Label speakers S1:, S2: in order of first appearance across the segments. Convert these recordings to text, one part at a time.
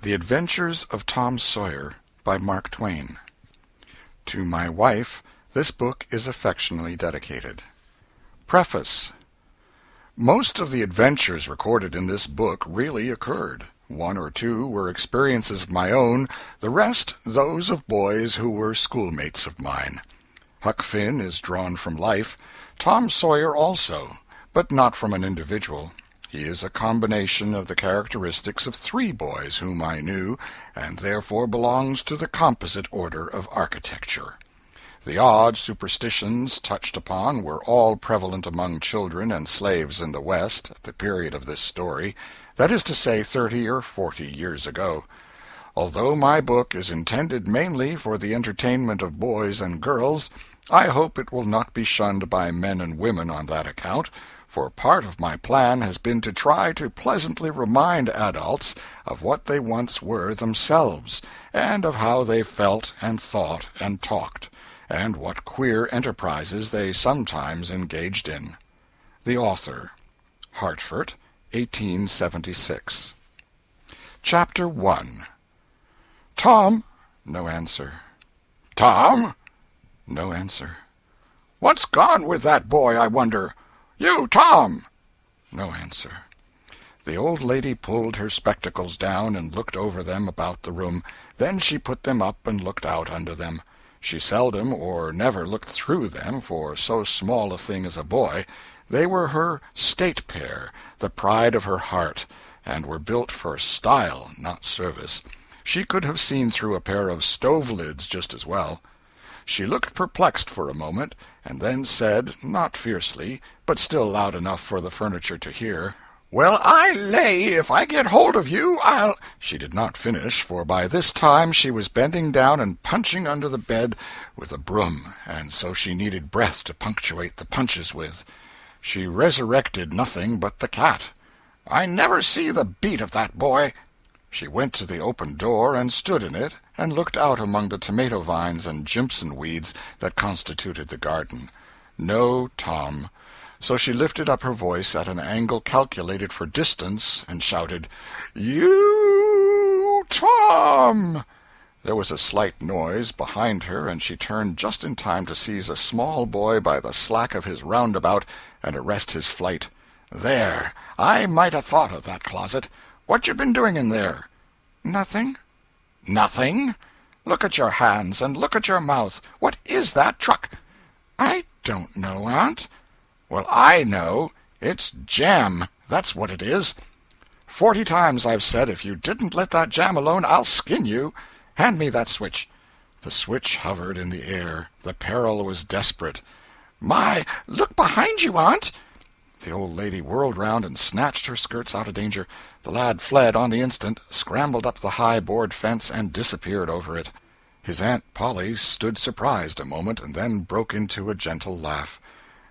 S1: The Adventures of Tom Sawyer by Mark Twain. To my wife, this book is affectionately dedicated. Preface. Most of the adventures recorded in this book really occurred. One or two were experiences of my own, the rest those of boys who were schoolmates of mine. Huck Finn is drawn from life, Tom Sawyer also, but not from an individual. He is a combination of the characteristics of three boys whom I knew, and therefore belongs to the composite order of architecture. The odd superstitions touched upon were all prevalent among children and slaves in the West at the period of this story, that is to say 30 or 40 years ago. Although my book is intended mainly for the entertainment of boys and girls, I hope it will not be shunned by men and women on that account, for part of my plan has been to try to pleasantly remind adults of what they once were themselves, and of how they felt and thought and talked, and what queer enterprises they sometimes engaged in. The Author, Hartford, 1876. Chapter 1. Tom. No answer. Tom. No answer. What's gone with that boy, I wonder? You, Tom! No answer. The old lady pulled her spectacles down and looked over them about the room. Then she put them up and looked out under them. She seldom or never looked through them, for so small a thing as a boy. They were her state pair, the pride of her heart, and were built for style, not service. She could have seen through a pair of stove-lids just as well. She looked perplexed for a moment, and then said, not fiercely, but still loud enough for the furniture to hear, "Well, I lay if I get hold of you, I'll—" She did not finish, for by this time she was bending down and punching under the bed with a broom, and so she needed breath to punctuate the punches with. She resurrected nothing but the cat. "I never see the beat of that boy." She went to the open door and stood in it, and looked out among the tomato vines and jimpson weeds that constituted the garden. No Tom. So she lifted up her voice at an angle calculated for distance, and shouted, "You, Tom!" There was a slight noise behind her, and she turned just in time to seize a small boy by the slack of his roundabout and arrest his flight. "There! I might have thought of that closet. What you been doing in there?" "Nothing." "Nothing? Look at your hands, and look at your mouth. What is that truck?" "I don't know, Aunt." "Well, I know. It's jam, that's what it is. 40 times I've said if you didn't let that jam alone, I'll skin you. Hand me that switch." The switch hovered in the air. The peril was desperate. "My, look behind you, Aunt!" The old lady whirled round and snatched her skirts out of danger. The lad fled on the instant, scrambled up the high board fence, and disappeared over it. His Aunt Polly stood surprised a moment, and then broke into a gentle laugh.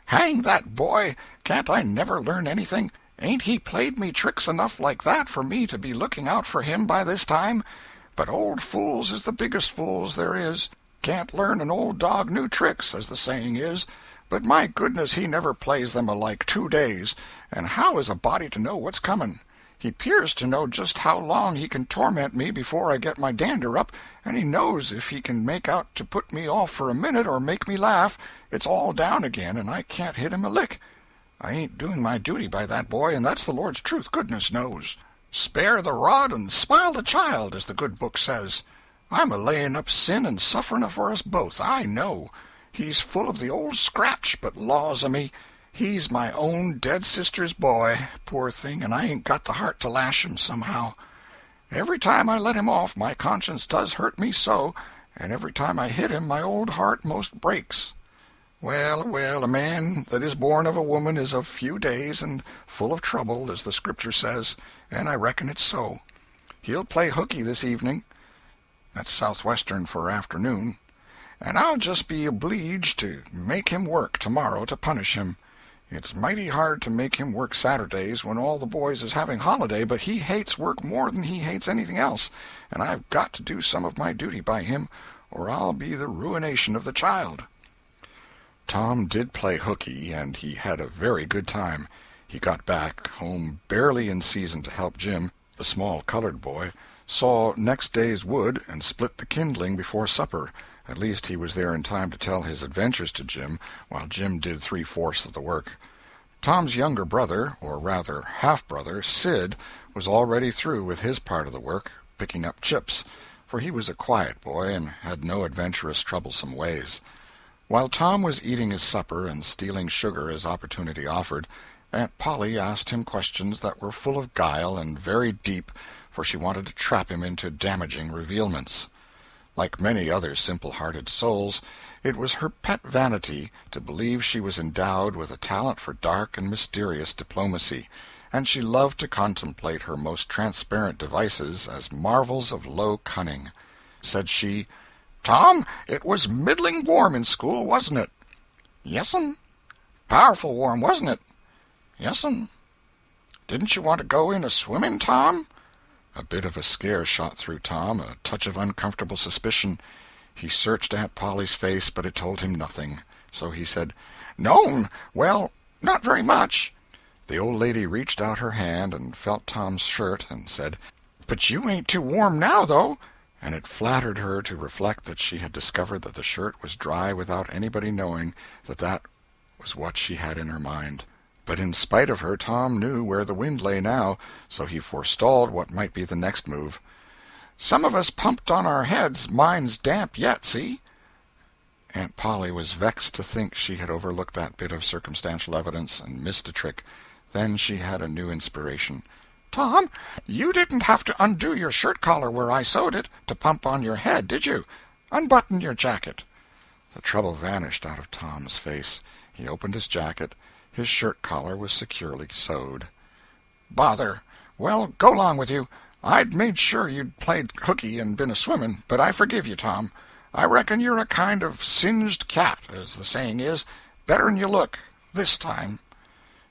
S1: "Hang that boy! Can't I never learn anything? Ain't he played me tricks enough like that for me to be looking out for him by this time? But old fools is the biggest fools there is. Can't learn an old dog new tricks, as the saying is. But my goodness, he never plays them alike 2 days, and how is a body to know what's coming? He 'pears to know just how long he can torment me before I get my dander up, and he knows if he can make out to put me off for a minute or make me laugh, it's all down again, and I can't hit him a lick. I ain't doing my duty by that boy, and that's the Lord's truth, goodness knows. Spare the rod and smile the child, as the good book says. I'm a laying up sin and suffering for us both, I know. He's full of the old scratch, but laws o' me, he's my own dead sister's boy, poor thing, and I ain't got the heart to lash him somehow. Every time I let him off, my conscience does hurt me so, and every time I hit him, my old heart most breaks. Well, well, a man that is born of a woman is of few days and full of trouble, as the Scripture says, and I reckon it's so. He'll play hooky this evening. That's southwestern for afternoon. And I'll just be obleeged to make him work tomorrow to punish him. It's mighty hard to make him work Saturdays when all the boys is having holiday, but he hates work more than he hates anything else, and I've got to do some of my duty by him, or I'll be the ruination of the child." Tom did play hooky, and he had a very good time. He got back home barely in season to help Jim, the small colored boy, saw next day's wood and split the kindling before supper. At least he was there in time to tell his adventures to Jim, while Jim did 3/4 of the work. Tom's younger brother, or rather half-brother, Sid, was already through with his part of the work, picking up chips, for he was a quiet boy and had no adventurous, troublesome ways. While Tom was eating his supper and stealing sugar as opportunity offered, Aunt Polly asked him questions that were full of guile and very deep, for she wanted to trap him into damaging revealments. Like many other simple-hearted souls, it was her pet vanity to believe she was endowed with a talent for dark and mysterious diplomacy, and she loved to contemplate her most transparent devices as marvels of low cunning. Said she, "Tom, it was middling warm in school, wasn't it?" "Yes'm." "Powerful warm, wasn't it?" "Yes'm." "Didn't you want to go in a-swimming, Tom?" A bit of a scare shot through Tom, a touch of uncomfortable suspicion. He searched Aunt Polly's face, but it told him nothing. So he said, "No'm, well, not very much." The old lady reached out her hand and felt Tom's shirt and said, "But you ain't too warm now, though." And it flattered her to reflect that she had discovered that the shirt was dry without anybody knowing that was what she had in her mind. But in spite of her, Tom knew where the wind lay now, so he forestalled what might be the next move. "Some of us pumped on our heads. Mine's damp yet, see?" Aunt Polly was vexed to think she had overlooked that bit of circumstantial evidence and missed a trick. Then she had a new inspiration. "Tom, you didn't have to undo your shirt collar where I sewed it to pump on your head, did you? Unbutton your jacket." The trouble vanished out of Tom's face. He opened his jacket. His shirt collar was securely sewed. "Bother! Well, go 'long with you. I'd made sure you'd played hooky and been a-swimming, but I forgive you, Tom. I reckon you're a kind of singed cat, as the saying is, better'n you look, this time."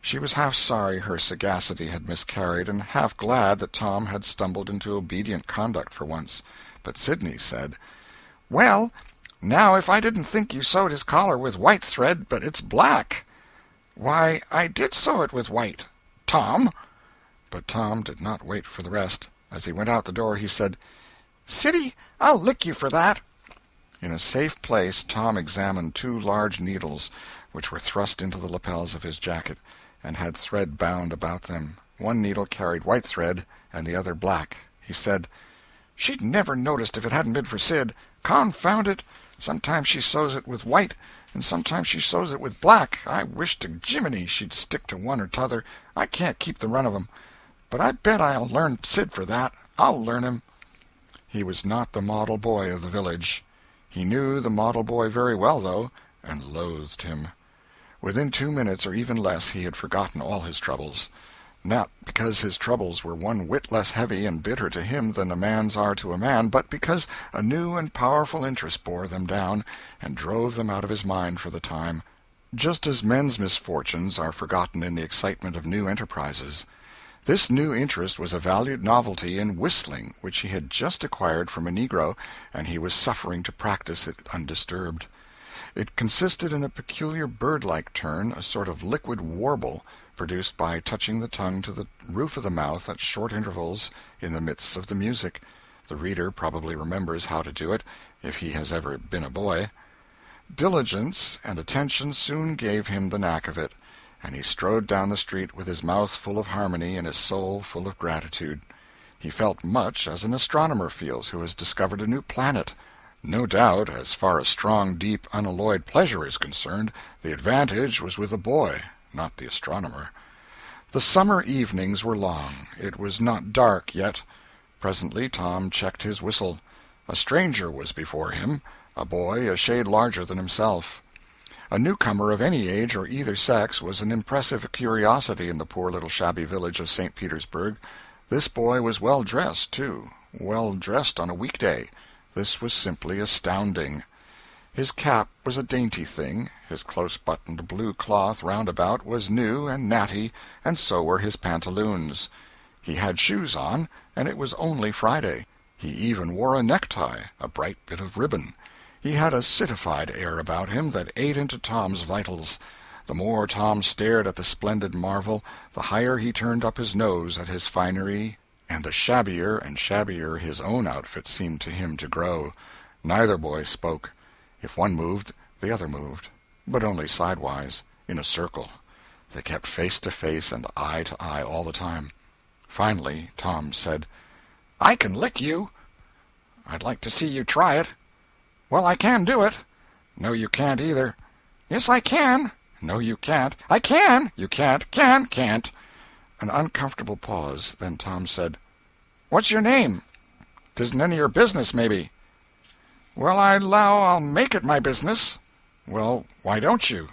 S1: She was half sorry her sagacity had miscarried, and half glad that Tom had stumbled into obedient conduct for once. But Sidney said, "Well, now if I didn't think you sewed his collar with white thread, but it's black." "Why, I did sew it with white, Tom." But Tom did not wait for the rest. As he went out the door, he said, "Siddy, I'll lick you for that." In a safe place, Tom examined 2 large needles, which were thrust into the lapels of his jacket, and had thread bound about them. One needle carried white thread, and the other black. He said, "She'd never noticed if it hadn't been for Sid. Confound it! Sometimes she sews it with white, and sometimes she sews it with black. I wish to Jiminy she'd stick to one or t'other. I can't keep the run of 'em. But I bet I'll learn Sid for that. I'll learn him." He was not the model boy of the village. He knew the model boy very well, though, and loathed him. Within 2 minutes, or even less, he had forgotten all his troubles. Not because his troubles were one whit less heavy and bitter to him than a man's are to a man, but because a new and powerful interest bore them down and drove them out of his mind for the time, just as men's misfortunes are forgotten in the excitement of new enterprises. This new interest was a valued novelty in whistling, which he had just acquired from a negro, and he was suffering to practice it undisturbed. It consisted in a peculiar bird-like turn, a sort of liquid warble, produced by touching the tongue to the roof of the mouth at short intervals in the midst of the music. The reader probably remembers how to do it, if he has ever been a boy. Diligence and attention soon gave him the knack of it, and he strode down the street with his mouth full of harmony and his soul full of gratitude. He felt much as an astronomer feels who has discovered a new planet. No doubt, as far as strong, deep, unalloyed pleasure is concerned, the advantage was with the boy, not the astronomer. The summer evenings were long. It was not dark yet. Presently Tom checked his whistle. A stranger was before him, a boy a shade larger than himself. A newcomer of any age or either sex was an impressive curiosity in the poor little shabby village of St. Petersburg. This boy was well dressed, too, well dressed on a weekday. This was simply astounding. His cap was a dainty thing, his close-buttoned blue cloth roundabout was new and natty, and so were his pantaloons. He had shoes on, and it was only Friday. He even wore a necktie, a bright bit of ribbon. He had a citified air about him that ate into Tom's vitals. The more Tom stared at the splendid marvel, the higher he turned up his nose at his finery and the shabbier and shabbier his own outfit seemed to him to grow. Neither boy spoke. If one moved, the other moved, but only sidewise, in a circle. They kept face to face and eye to eye all the time. Finally, Tom said, "I can lick you." "I'd like to see you try it." "Well, I can do it." "No, you can't either." "Yes, I can." "No, you can't." "I can." "You can't." Can't. An uncomfortable pause. Then Tom said, "What's your name?" "'Tisn't any of your business, maybe." "Well, I 'low I'll make it my business." "Well, why don't you?"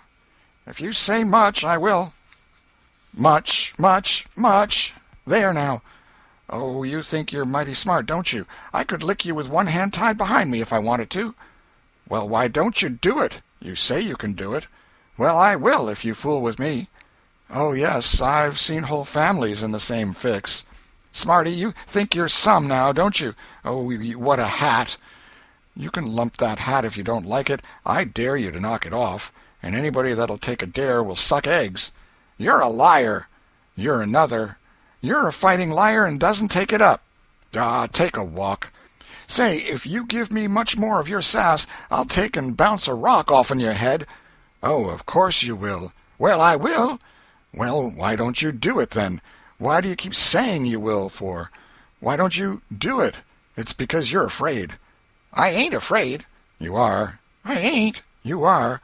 S1: "If you say much, I will." "Much. There now." "Oh, you think you're mighty smart, don't you? I could lick you with one hand tied behind me if I wanted to." "Well, why don't you do it? You say you can do it." "Well, I will, if you fool with me." "Oh, yes, I've seen whole families in the same fix." "Smarty, you think you're some, now, don't you? Oh, what a hat!" "You can lump that hat if you don't like it. I dare you to knock it off, and anybody that'll take a dare will suck eggs." "You're a liar." "You're another." "You're a fighting liar and doesn't take it up." "Ah, take a walk." "Say, if you give me much more of your sass, I'll take and bounce a rock off'n your head." "Oh, of course you will." "Well, I will." "Well, why don't you do it, then? Why do you keep saying you will, for? Why don't you do it? It's because you're afraid." "I ain't afraid." "You are." "I ain't." "You are."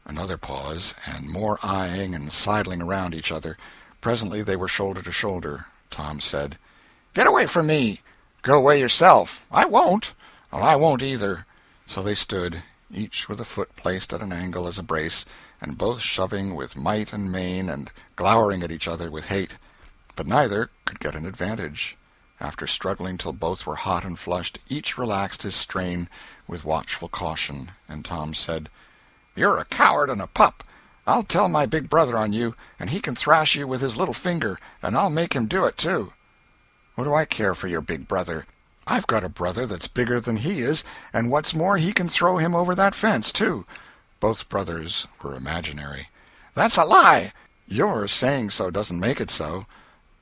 S1: Another pause, and more eyeing and sidling around each other. Presently they were shoulder to shoulder. Tom said, "Get away from me." "Go away yourself." "I won't." "Well, I won't either." So they stood, each with a foot placed at an angle as a brace, and both shoving with might and main and glowering at each other with hate. But neither could get an advantage. After struggling till both were hot and flushed, each relaxed his strain with watchful caution, and Tom said, "You're a coward and a pup. I'll tell my big brother on you, and he can thrash you with his little finger, and I'll make him do it, too." "What do I care for your big brother? I've got a brother that's bigger than he is, and what's more, he can throw him over that fence, too." Both brothers were imaginary. "That's a lie." "Your saying so doesn't make it so."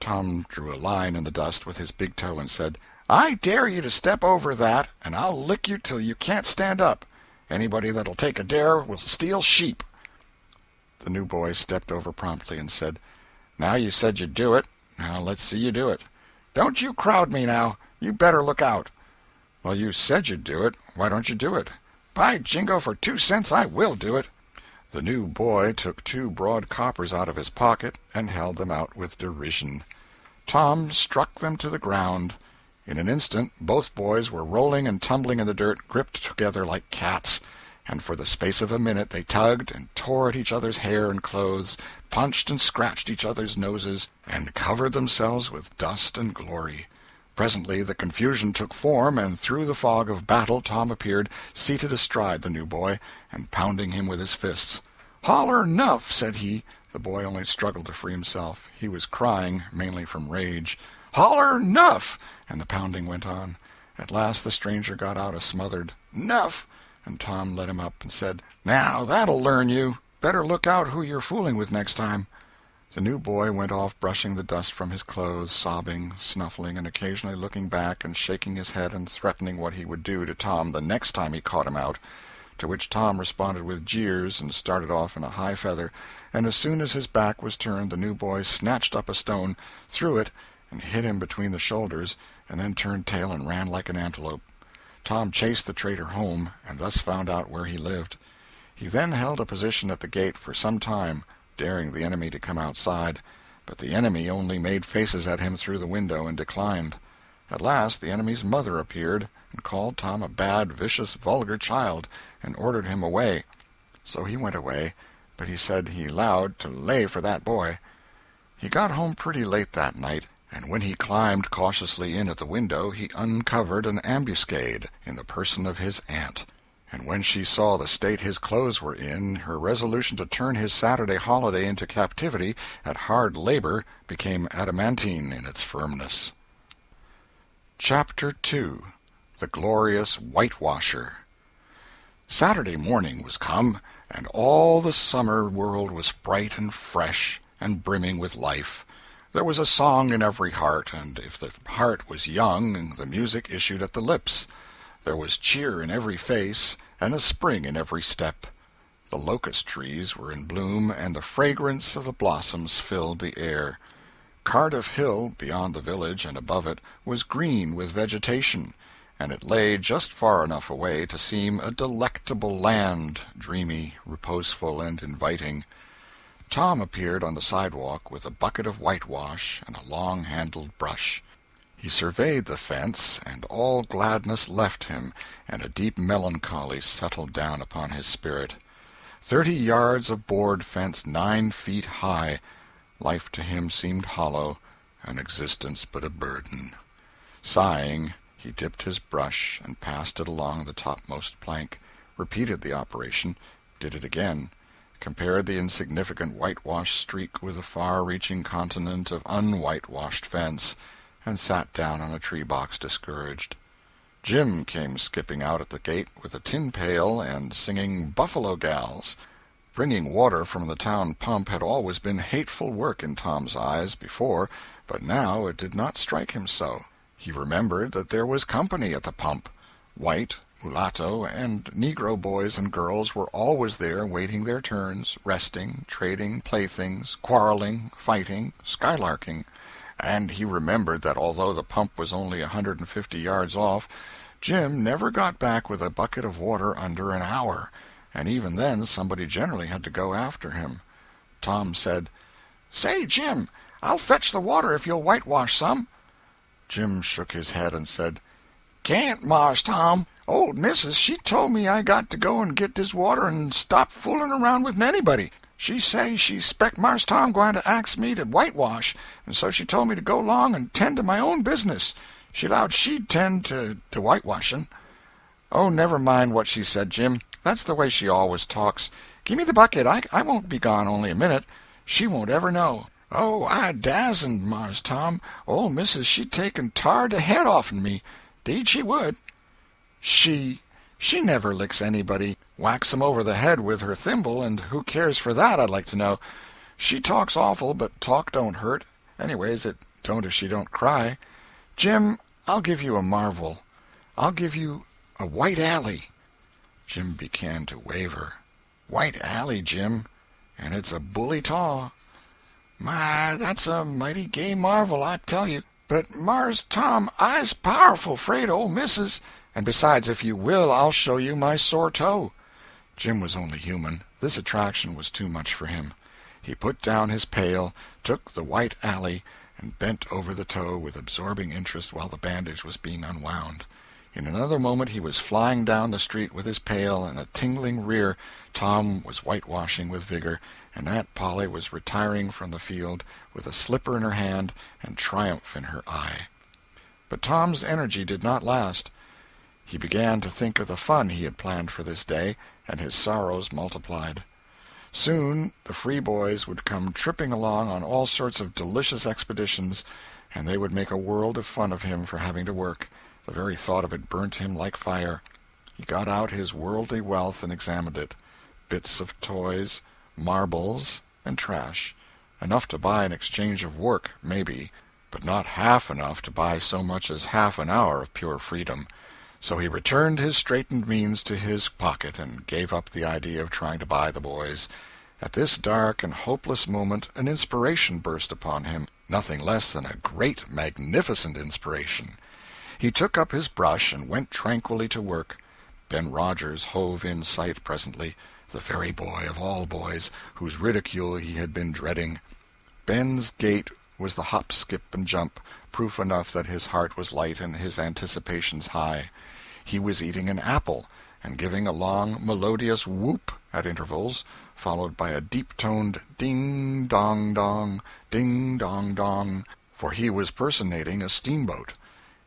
S1: Tom drew a line in the dust with his big toe and said, "I dare you to step over that, and I'll lick you till you can't stand up. Anybody that'll take a dare will steal sheep." The new boy stepped over promptly and said, "Now you said you'd do it. Now let's see you do it." "Don't you crowd me, now. You better look out." "Well, you said you'd do it. Why don't you do it?" "By jingo, for 2 cents I will do it." The new boy took 2 broad coppers out of his pocket and held them out with derision. Tom struck them to the ground. In an instant both boys were rolling and tumbling in the dirt, gripped together like cats, and for the space of a minute they tugged and tore at each other's hair and clothes, punched and scratched each other's noses, and covered themselves with dust and glory. Presently the confusion took form, and through the fog of battle Tom appeared, seated astride the new boy, and pounding him with his fists. "Holler 'nuff," said he. The boy only struggled to free himself. He was crying, mainly from rage. "Holler 'nuff," and the pounding went on. At last the stranger got out a smothered "'Nuff," and Tom let him up and said, "Now that'll learn you. Better look out who you're fooling with next time." The new boy went off brushing the dust from his clothes, sobbing, snuffling, and occasionally looking back and shaking his head and threatening what he would do to Tom the next time he caught him out, to which Tom responded with jeers and started off in a high feather, and as soon as his back was turned the new boy snatched up a stone, threw it, and hit him between the shoulders, and then turned tail and ran like an antelope. Tom chased the traitor home, and thus found out where he lived. He then held a position at the gate for some time, daring the enemy to come outside, but the enemy only made faces at him through the window and declined. At last the enemy's mother appeared, and called Tom a bad, vicious, vulgar child, and ordered him away. So he went away, but he said he 'lowed to lay for that boy. He got home pretty late that night, and when he climbed cautiously in at the window he uncovered an ambuscade in the person of his aunt. And when she saw the state his clothes were in, her resolution to turn his Saturday holiday into captivity at hard labor became adamantine in its firmness. Chapter 2. The Glorious Whitewasher. Saturday morning was come, and all the summer world was bright and fresh and brimming with life. There was a song in every heart, and if the heart was young, the music issued at the lips. There was cheer in every face, and a spring in every step. The locust trees were in bloom, and the fragrance of the blossoms filled the air. Cardiff Hill, beyond the village and above it, was green with vegetation, and it lay just far enough away to seem a delectable land, dreamy, reposeful, and inviting. Tom appeared on the sidewalk with a bucket of whitewash and a long-handled brush. He surveyed the fence, and all gladness left him, and a deep melancholy settled down upon his spirit. 30 yards of board fence 9 feet high. Life to him seemed hollow, and existence but a burden. Sighing, he dipped his brush and passed it along the topmost plank, repeated the operation, did it again, compared the insignificant whitewashed streak with the far-reaching continent of unwhitewashed fence, and sat down on a tree-box discouraged. Jim came skipping out at the gate with a tin pail and singing "Buffalo Gals." Bringing water from the town pump had always been hateful work in Tom's eyes before, but now it did not strike him so. He remembered that there was company at the pump. White, mulatto, and Negro boys and girls were always there waiting their turns, resting, trading playthings, quarreling, fighting, skylarking. And he remembered that although the pump was only 150 yards off, Jim never got back with a bucket of water under an hour, and even then somebody generally had to go after him. Tom said, "Say, Jim, I'll fetch the water if you'll whitewash some." Jim shook his head and said, "Can't, Mars Tom. Old missus, she told me I got to go and get this water and stop fooling around with anybody. She say she spec Mars Tom gwine to ax me to whitewash, and so she told me to go along and tend to my own business. She 'lowed she'd tend to whitewashing." "Oh, never mind what she said, Jim. That's the way she always talks. Give me the bucket. I won't be gone only a minute. She won't ever know." "Oh, I dasn't, Mars Tom. Old missus, she'd take and tar the head off'n me. 'Deed she would." She never licks anybody. Whacks 'em over the head with her thimble, and who cares for that, I'd like to know. She talks awful, but talk don't hurt. Anyways, it don't if she don't cry. Jim, I'll give you a marvel. I'll give you a white alley." Jim began to waver. "White alley, Jim, and it's a bully taw." "My, that's a mighty gay marvel, I tell you. But, Mars Tom, I's powerful 'fraid of old missus. And besides, if you will, I'll show you my sore toe." Jim was only human. This attraction was too much for him. He put down his pail, took the white alley, and bent over the toe with absorbing interest while the bandage was being unwound. In another moment he was flying down the street with his pail and a tingling rear. Tom was whitewashing with vigor, and Aunt Polly was retiring from the field with a slipper in her hand and triumph in her eye. But Tom's energy did not last. He began to think of the fun he had planned for this day, and his sorrows multiplied. Soon the free boys would come tripping along on all sorts of delicious expeditions, and they would make a world of fun of him for having to work. The very thought of it burnt him like fire. He got out his worldly wealth and examined it. Bits of toys, marbles, and trash. Enough to buy an exchange of work, maybe, but not half enough to buy so much as half an hour of pure freedom. So he returned his straitened means to his pocket and gave up the idea of trying to buy the boys. At this dark and hopeless moment an inspiration burst upon him, nothing less than a great, magnificent inspiration. He took up his brush and went tranquilly to work. Ben Rogers hove in sight presently, the very boy of all boys, whose ridicule he had been dreading. Ben's gait was the hop, skip, and jump, proof enough that his heart was light and his anticipations high. He was eating an apple, and giving a long, melodious whoop at intervals, followed by a deep-toned ding-dong-dong, ding-dong-dong, for he was personating a steamboat.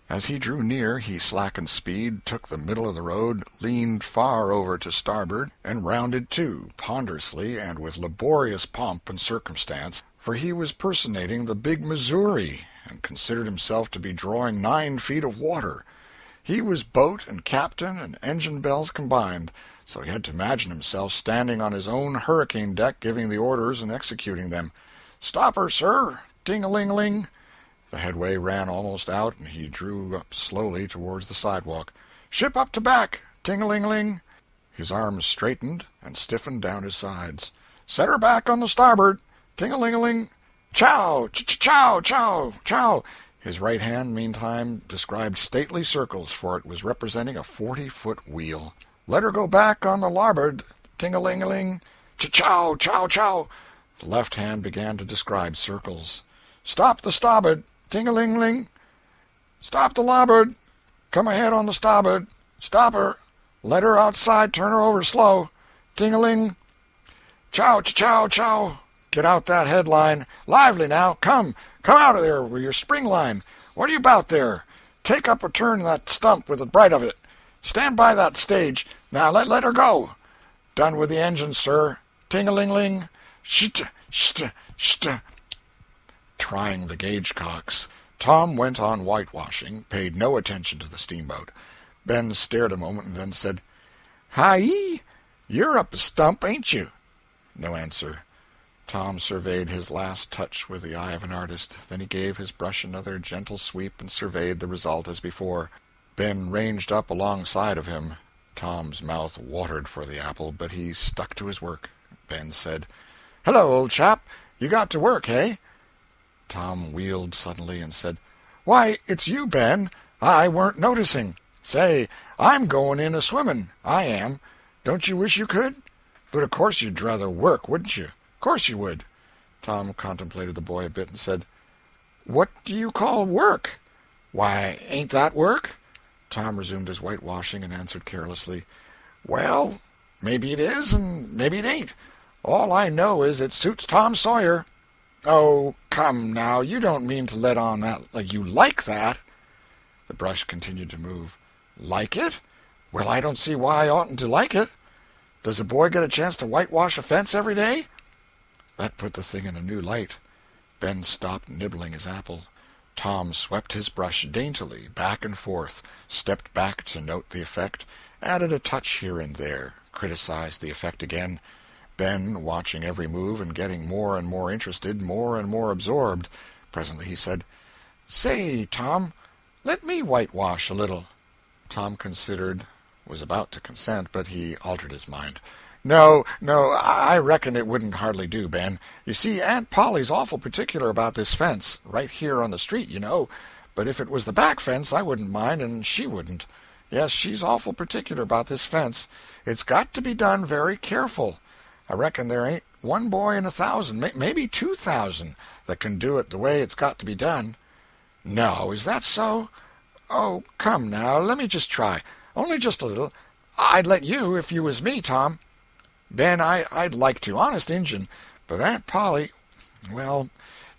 S1: As he drew near, he slackened speed, took the middle of the road, leaned far over to starboard, and rounded to, ponderously and with laborious pomp and circumstance, for he was personating the big Missouri, and considered himself to be drawing 9 feet of water. He was boat and captain and engine bells combined, so he had to imagine himself standing on his own hurricane deck giving the orders and executing them. "Stop her, sir! ting-a-ling-ling. The headway ran almost out, and he drew up slowly towards the sidewalk. Ship up to back, ting-a-ling-ling. His arms straightened and stiffened down his sides. Set her back on the starboard, ting-a-ling-a-ling. Chow, chow, chow, chow. His right hand, meantime, described stately circles, for it was representing a 40-foot wheel. Let her go back on the larboard, ting-a-ling-a-ling. Chow, chow, chow. The left hand began to describe circles. Stop the starboard, ting-a-ling-ling. Stop the larboard. Come ahead on the starboard. Stop her. Let her outside. Turn her over slow. Ting-a-ling. Chow, chow, chow. Get out that headline. Lively now. Come out of there with your spring line. What are you about there? Take up a turn that stump with the bright of it. Stand by that stage. Now let her go. Done with the engine, sir. Ting-a-ling-ling. Sht, sht, sht. Trying the gauge cocks. Tom went on whitewashing, paid no attention to the steamboat. Ben stared a moment and then said, Hi-yi, you're up a stump, ain't you? No answer. Tom surveyed his last touch with the eye of an artist. Then he gave his brush another gentle sweep and surveyed the result as before. Ben ranged up alongside of him. Tom's mouth watered for the apple, but he stuck to his work. Ben said, Hello, old chap. You got to work, eh? Tom wheeled suddenly and said, Why, it's you, Ben. I weren't noticing. Say, I'm going in a-swimming. I am. Don't you wish you could? But of course you'd rather work, wouldn't you? Of course you would. Tom contemplated the boy a bit and said, What do you call work? Why, ain't that work? Tom resumed his whitewashing and answered carelessly, Well, maybe it is and maybe it ain't. All I know is it suits Tom Sawyer. Oh, come now, you don't mean to let on that like you like that. The brush continued to move. Like it? Well, I don't see why I oughtn't to like it. Does a boy get a chance to whitewash a fence every day? That put the thing in a new light. Ben stopped nibbling his apple. Tom swept his brush daintily back and forth, stepped back to note the effect, added a touch here and there, criticized the effect again. Ben, watching every move and getting more and more interested, more and more absorbed. Presently he said, Say, Tom, let me whitewash a little. Tom considered, was about to consent, but he altered his mind. No, I reckon it wouldn't hardly do, Ben. You see, Aunt Polly's awful particular about this fence, right here on the street, you know. But if it was the back fence, I wouldn't mind, and she wouldn't. Yes, she's awful particular about this fence. It's got to be done very careful. I reckon there ain't one boy in 1,000, maybe 2,000, that can do it the way it's got to be done. No, is that so? Oh, come now, let me just try. Only just a little. I'd let you if you was me, Tom. Ben, I'd like to, honest Injun, but Aunt Polly, well,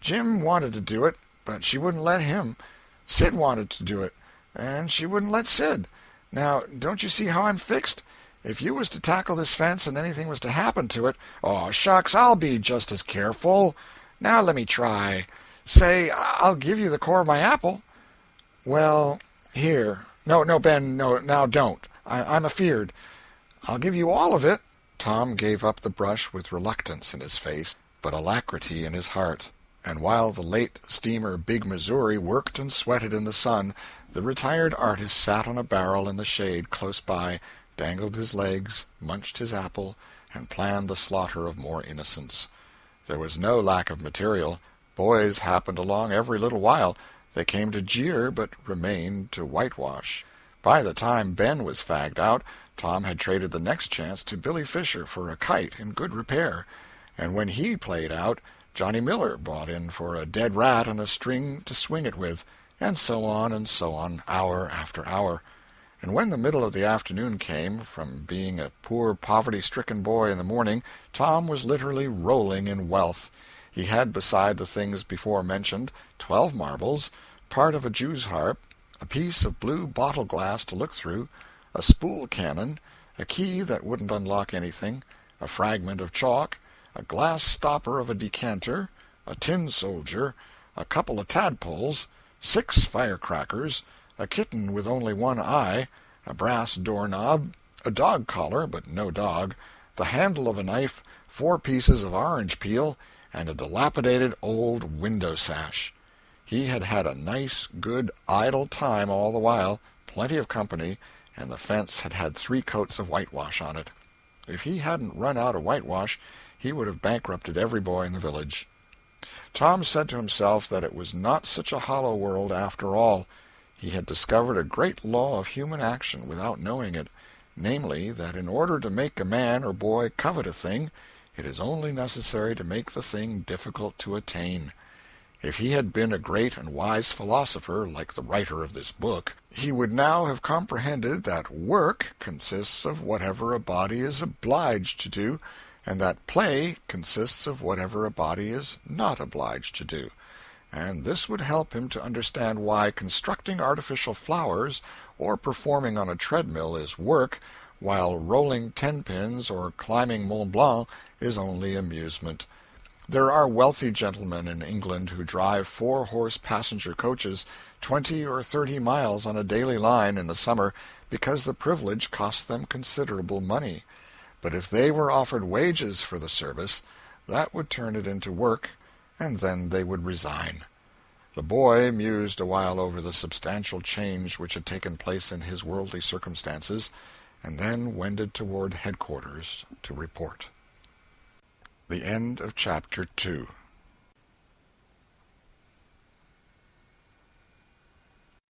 S1: Jim wanted to do it, but she wouldn't let him. Sid wanted to do it, and she wouldn't let Sid. Now, don't you see how I'm fixed? If you was to tackle this fence and anything was to happen to it, oh, shucks, I'll be just as careful. Now let me try. Say, I'll give you the core of my apple. Well, here. No, Ben, no, now don't. I'm afeard. I'll give you all of it. Tom gave up the brush with reluctance in his face, but alacrity in his heart. And while the late steamer Big Missouri worked and sweated in the sun, the retired artist sat on a barrel in the shade close by, dangled his legs, munched his apple, and planned the slaughter of more innocents. There was no lack of material. Boys happened along every little while. They came to jeer, but remained to whitewash. By the time Ben was fagged out, Tom had traded the next chance to Billy Fisher for a kite in good repair, and when he played out, Johnny Miller brought in for a dead rat and a string to swing it with, and so on, hour after hour. And when the middle of the afternoon came, from being a poor poverty-stricken boy in the morning, Tom was literally rolling in wealth. He had, beside the things before mentioned, 12 marbles, part of a jew's harp, a piece of blue bottle glass to look through, a spool cannon, a key that wouldn't unlock anything, a fragment of chalk, a glass stopper of a decanter, a tin soldier, a couple of tadpoles, 6 firecrackers, a kitten with only one eye, a brass doorknob, a dog collar, but no dog, the handle of a knife, 4 pieces of orange peel, and a dilapidated old window-sash. He had had a nice, good, idle time all the while, plenty of company, and the fence had had 3 coats of whitewash on it. If he hadn't run out of whitewash, he would have bankrupted every boy in the village. Tom said to himself that it was not such a hollow world after all. He had discovered a great law of human action without knowing it, namely, that in order to make a man or boy covet a thing, it is only necessary to make the thing difficult to attain. If he had been a great and wise philosopher, like the writer of this book, he would now have comprehended that work consists of whatever a body is obliged to do, and that play consists of whatever a body is not obliged to do. And this would help him to understand why constructing artificial flowers or performing on a treadmill is work, while rolling 10-pins or climbing Mont Blanc is only amusement. There are wealthy gentlemen in England who drive 4-horse passenger coaches 20 or 30 miles on a daily line in the summer because the privilege costs them considerable money. But if they were offered wages for the service, that would turn it into work, and then they would resign. The boy mused a while over the substantial change which had taken place in his worldly circumstances, and then wended toward headquarters to report. The end of Chapter 2.